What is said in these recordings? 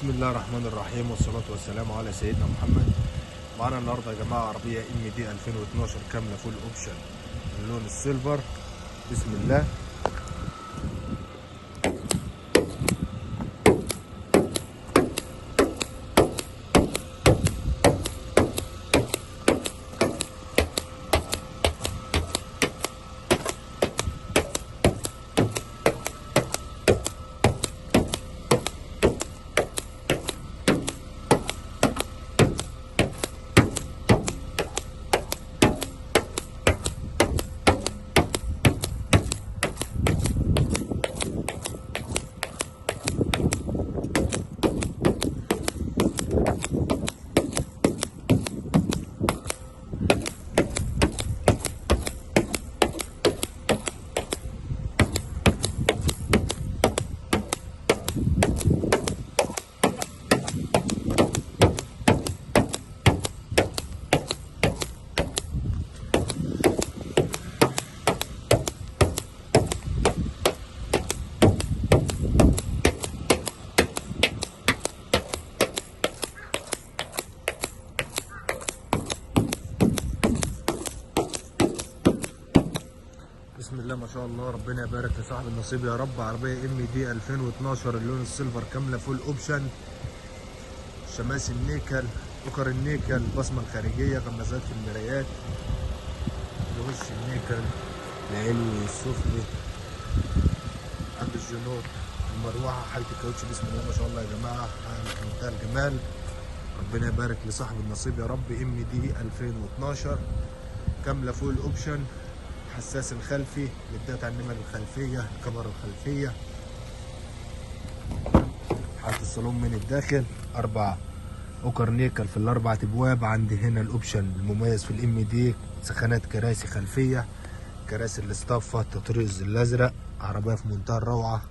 بسم الله الرحمن الرحيم والصلاة والسلام على سيدنا محمد. معانا النهارده يا جماعة عربية MD 2012 كاملة فول اوبشن اللون السيلفر. بسم الله. بسم الله ما شاء الله، ربنا يبارك لصاحب النصيب يا رب. عربية MD 2012 اللون السيلفر كاملة فول اوبشن، شماس النيكل، اوكر النيكل، البصمة الخارجية، غمازات في المرايات، الوش النيكل، العلوي السفلي، عند الجنوط، المروحة، حالة الكاوتش. بسم الله ما شاء الله يا جماعة، حالة في منتهى الجمال. ربنا يبارك لصاحب النصيب يا رب. MD 2012 كاملة فول اوبشن، حساس الخلفي، للدات على النمر الخلفية، الكاميرا الخلفية، حالة الصالون من الداخل، 4 اوكر نيكل في ال4 ابواب. عندي هنا الاوبشن المميز في MD، سخانات كراسي خلفية، كراسي الاصطافة، التطريز الازرق، عربية في منتهى الروعة،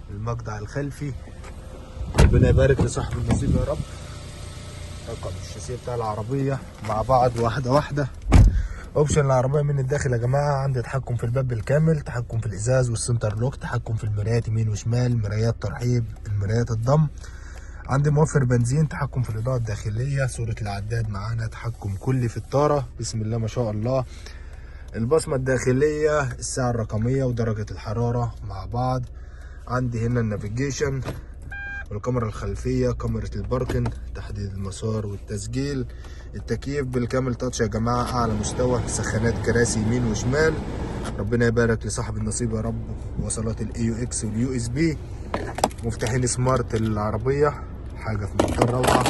المقطع الخلفي. ربنا يبارك لصاحب النصيب يا رب. رقم الشاسيه بتاع العربية مع بعض واحدة واحدة. اوبشن العربيه من الداخل يا جماعه، عندي تحكم في الباب بالكامل، تحكم في الازاز والسنتر لوك، تحكم في المرايات يمين وشمال، مرايات ترحيب، المرايات الضم. عندي موفر بنزين، تحكم في الاضاءه الداخليه، صوره العداد معانا، تحكم كلي في الطاره. بسم الله ما شاء الله. البصمه الداخليه، الساعه الرقميه ودرجه الحراره مع بعض. عندي هنا النافيجيشن والكاميرا الخلفيه، كاميرا الباركن، تحديد المسار والتسجيل، التكييف بالكامل تاتش يا جماعه اعلى مستوى، سخانات كراسي يمين وشمال. ربنا يبارك لصاحب النصيب يا رب. وصلات AUX والUSB، مفتاحين سمارت للعربيه، حاجه في منتهى الروعه.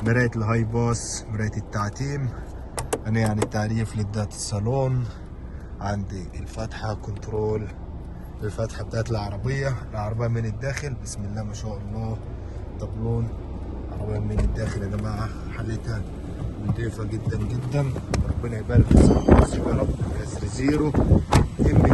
مرايه الهاي باس، مرايه التعتيم، انا يعني التعريف للدات الصالون. عندي الفتحه كنترول، الفتحه بتاعت العربيه من الداخل. بسم الله ما شاء الله. طبلون عربيه من الداخل يا جماعه، حالتها نضيفه جدا جدا. ربنا يبارك في صاحب النصيب يا رب. كسر زيرو MD